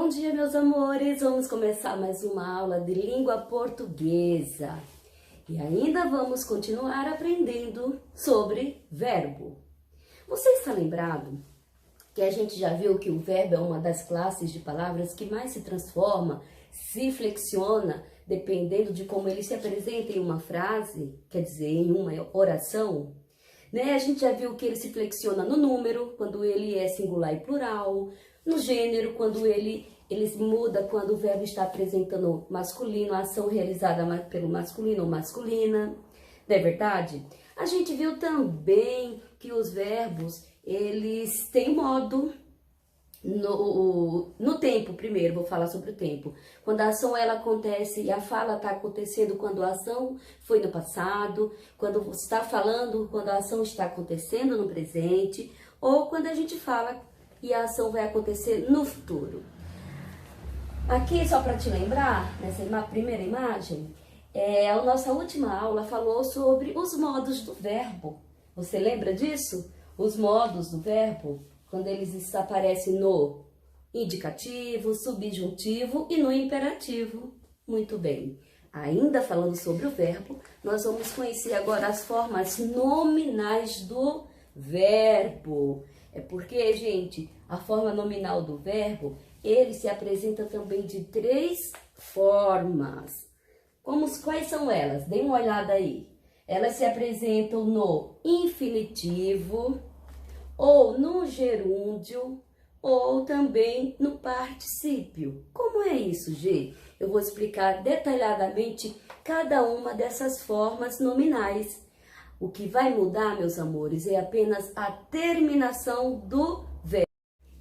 Bom dia, meus amores! Vamos começar mais uma aula de língua portuguesa. E ainda vamos continuar aprendendo sobre verbo. Você está lembrado que a gente já viu que o verbo é uma das classes de palavras que mais se transforma, se flexiona, dependendo de como ele se apresenta em uma frase, quer dizer, em uma oração? A gente já viu que ele se flexiona no número, quando ele é singular e plural, no gênero, quando ele muda quando o verbo está apresentando masculino, a ação realizada pelo masculino ou masculina, não é verdade? A gente viu também que os verbos, eles têm modo no tempo. Primeiro vou falar sobre o tempo. Quando a ação ela acontece e a fala está acontecendo quando a ação foi no passado, quando você está falando, quando a ação está acontecendo no presente, ou quando a gente fala e a ação vai acontecer no futuro. Aqui, só para te lembrar, nessa primeira imagem, a nossa última aula falou sobre os modos do verbo. Você lembra disso? Os modos do verbo, quando eles aparecem no indicativo, subjuntivo e no imperativo. Muito bem. Ainda falando sobre o verbo, nós vamos conhecer agora as formas nominais do verbo. É porque, gente, a forma nominal do verbo, ele se apresenta também de 3 formas. Quais são elas? Dê uma olhada aí. Elas se apresentam no infinitivo, ou no gerúndio, ou também no particípio. Como é isso, G? Eu vou explicar detalhadamente cada uma dessas formas nominais. O que vai mudar, meus amores, é apenas a terminação do verbo.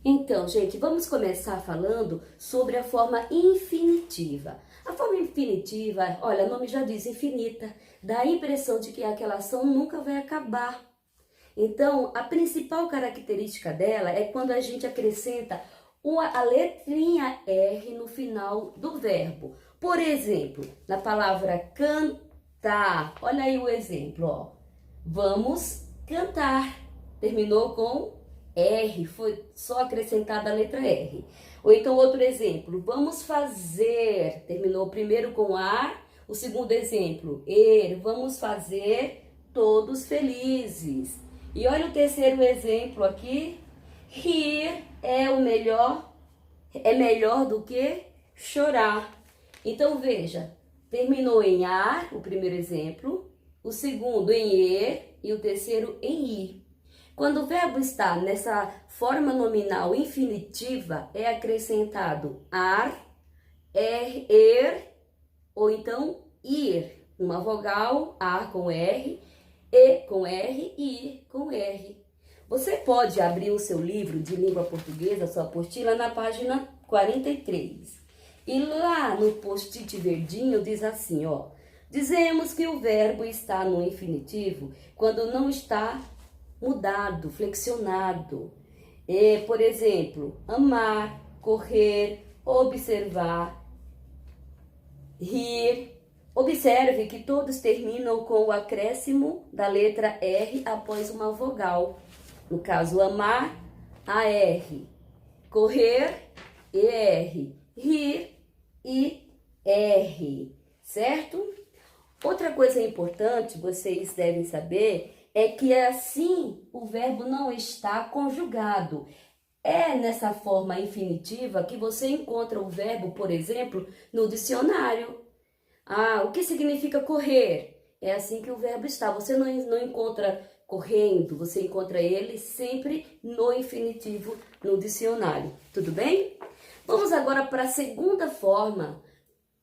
Então, gente, vamos começar falando sobre a forma infinitiva. A forma infinitiva, olha, o nome já diz infinita, dá a impressão de que aquela ação nunca vai acabar. Então, a principal característica dela é quando a gente acrescenta a letrinha R no final do verbo. Por exemplo, na palavra cantar, olha aí o exemplo, ó. Vamos cantar. Terminou com R, foi só acrescentada a letra R. Ou então outro exemplo, vamos fazer. Terminou primeiro com ar, o segundo exemplo, vamos fazer todos felizes. E olha o terceiro exemplo aqui, rir é melhor do que chorar. Então veja, terminou em ar, o primeiro exemplo, o segundo em e o terceiro em ir. Quando o verbo está nessa forma nominal infinitiva, é acrescentado ar, ou então ir. Uma vogal, ar com R, E com R e I com R. Você pode abrir o seu livro de língua portuguesa, sua apostila, na página 43. E lá no post-it verdinho diz assim, ó. Dizemos que o verbo está no infinitivo quando não está mudado, flexionado. Por exemplo, amar, correr, observar, rir. Observe que todos terminam com o acréscimo da letra R após uma vogal. No caso, amar, AR. Correr, ER. Rir, IR. Certo? Outra coisa importante, vocês devem saber, é que assim o verbo não está conjugado. É nessa forma infinitiva que você encontra o verbo, por exemplo, no dicionário. O que significa correr? É assim que o verbo está. Você não encontra correndo, você encontra ele sempre no infinitivo no dicionário. Tudo bem? Vamos agora para a segunda forma,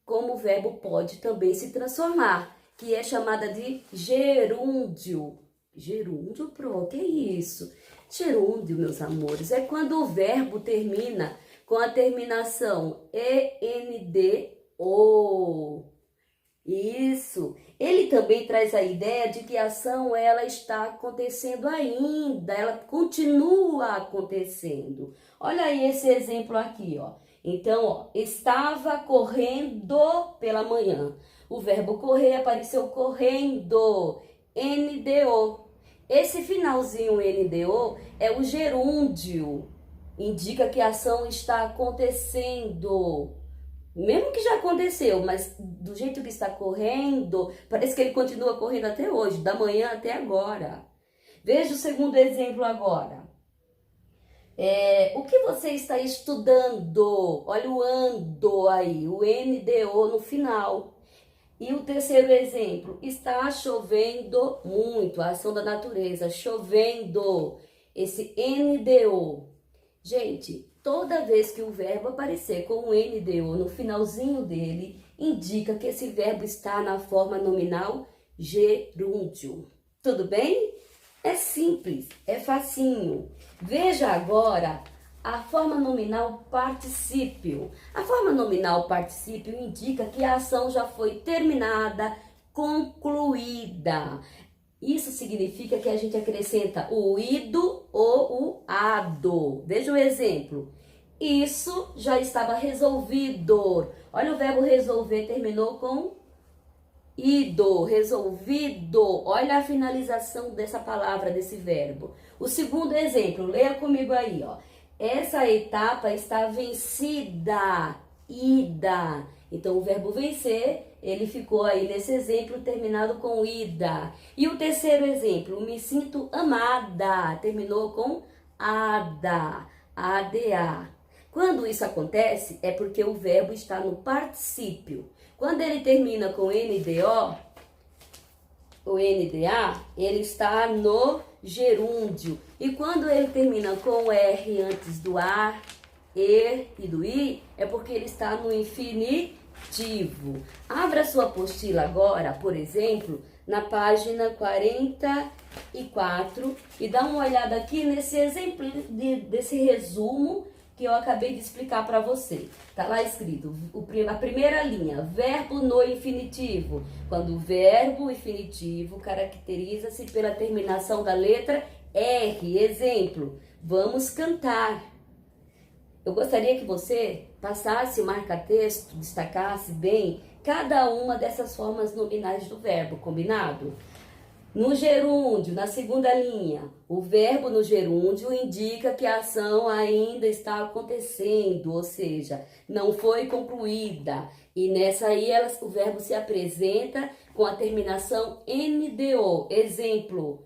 como o verbo pode também se transformar, que é chamada de gerúndio. Gerúndio, pronto, que é isso? Gerúndio, meus amores, é quando o verbo termina com a terminação ENDO. Isso. Ele também traz a ideia de que a ação ela está acontecendo ainda, ela continua acontecendo. Olha aí esse exemplo aqui, ó. Então, ó, estava correndo pela manhã. O verbo correr apareceu correndo, NDO. Esse finalzinho NDO é o gerúndio. indica que a ação está acontecendo. Mesmo que já aconteceu, mas do jeito que está correndo, parece que ele continua correndo até hoje, da manhã até agora. Veja o segundo exemplo agora. O que você está estudando? Olha o ando aí, o NDO no final. E o terceiro exemplo, está chovendo muito, a ação da natureza, chovendo, esse NDO. Gente, toda vez que o verbo aparecer com o NDO no finalzinho dele, indica que esse verbo está na forma nominal gerúndio. Tudo bem? É simples, é facinho. Veja agora a forma nominal particípio. A forma nominal particípio indica que a ação já foi terminada, concluída. Isso significa que a gente acrescenta o ido ou o ado. Veja o exemplo. Isso já estava resolvido. Olha o verbo resolver, terminou com ido, resolvido. Olha a finalização dessa palavra, desse verbo. O segundo exemplo, leia comigo aí, ó. Essa etapa está vencida, ida. Então, o verbo vencer, ele ficou aí nesse exemplo terminado com ida. E o terceiro exemplo, me sinto amada, terminou com ada, ada. Quando isso acontece, é porque o verbo está no particípio. Quando ele termina com NDO, o NDA, ele está no gerúndio. E quando ele termina com R antes do A, E e do I, é porque ele está no infinitivo. Abra sua apostila agora, por exemplo, na página 44 e dá uma olhada aqui nesse exemplo desse resumo que eu acabei de explicar para você. Tá lá escrito, a primeira linha, verbo no infinitivo. Quando o verbo infinitivo caracteriza-se pela terminação da letra R. Exemplo, vamos cantar. Eu gostaria que você passasse o marca-texto, destacasse bem cada uma dessas formas nominais do verbo, combinado? No gerúndio, na segunda linha, o verbo no gerúndio indica que a ação ainda está acontecendo, ou seja, não foi concluída. E nessa aí o verbo se apresenta com a terminação NDO. Exemplo,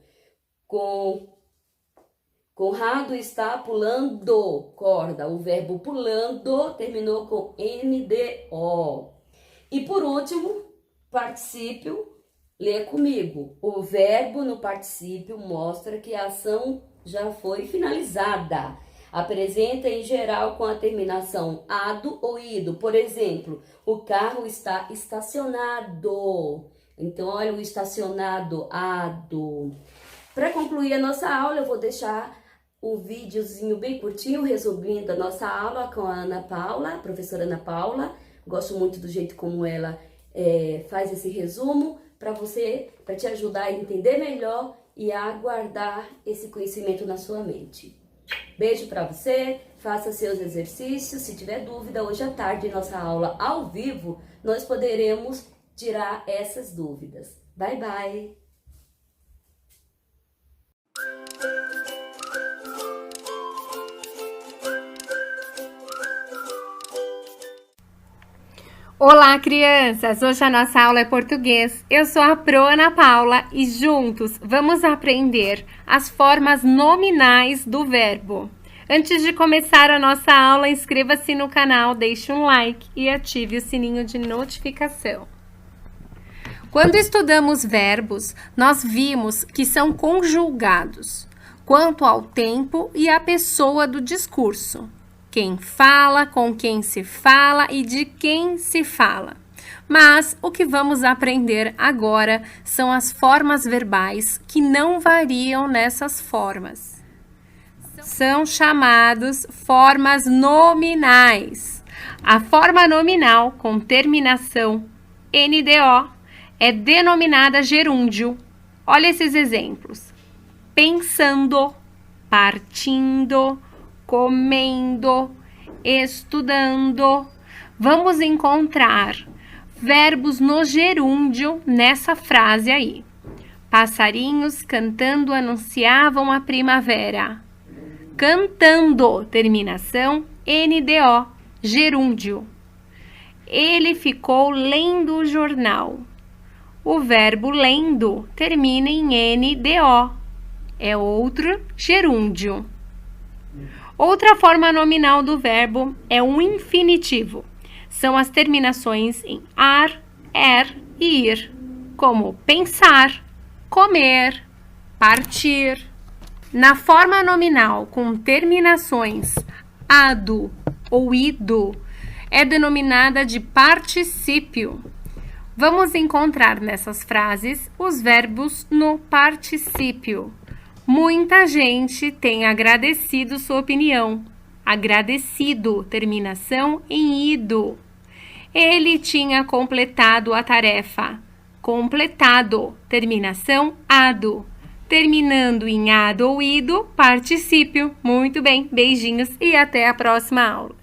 Conrado está pulando corda. O verbo pulando terminou com NDO. E por último, particípio. Lê comigo. O verbo no particípio mostra que a ação já foi finalizada. Apresenta em geral com a terminação ado ou ido. Por exemplo, o carro está estacionado. Então, olha o estacionado, ado. Para concluir a nossa aula, eu vou deixar um videozinho bem curtinho, resumindo a nossa aula com a Ana Paula, a professora Ana Paula. Gosto muito do jeito como ela faz esse resumo, para te ajudar a entender melhor e a guardar esse conhecimento na sua mente. Beijo para você, faça seus exercícios. Se tiver dúvida, hoje à tarde, nossa aula ao vivo, nós poderemos tirar essas dúvidas. Bye, bye! Olá, crianças! Hoje a nossa aula é português. Eu sou a Pro Ana Paula e juntos vamos aprender as formas nominais do verbo. Antes de começar a nossa aula, inscreva-se no canal, deixe um like e ative o sininho de notificação. Quando estudamos verbos, nós vimos que são conjugados quanto ao tempo e à pessoa do discurso. Quem fala, com quem se fala e de quem se fala. Mas o que vamos aprender agora são as formas verbais que não variam nessas formas. São chamados formas nominais. A forma nominal com terminação NDO é denominada gerúndio. Olha esses exemplos. Pensando, partindo, comendo, estudando. Vamos encontrar verbos no gerúndio nessa frase aí. Passarinhos cantando anunciavam a primavera. cantando, terminação NDO, gerúndio. Ele ficou lendo o jornal. O verbo lendo termina em NDO, é outro gerúndio. Outra forma nominal do verbo é o infinitivo. São as terminações em ar, e ir, como pensar, comer, partir. Na forma nominal com terminações ado ou ido, é denominada de particípio. Vamos encontrar nessas frases os verbos no particípio. Muita gente tem agradecido sua opinião. Agradecido, terminação em ido. Ele tinha completado a tarefa. Completado, terminação ado. Terminando em ado ou ido, particípio. Muito bem, beijinhos e até a próxima aula.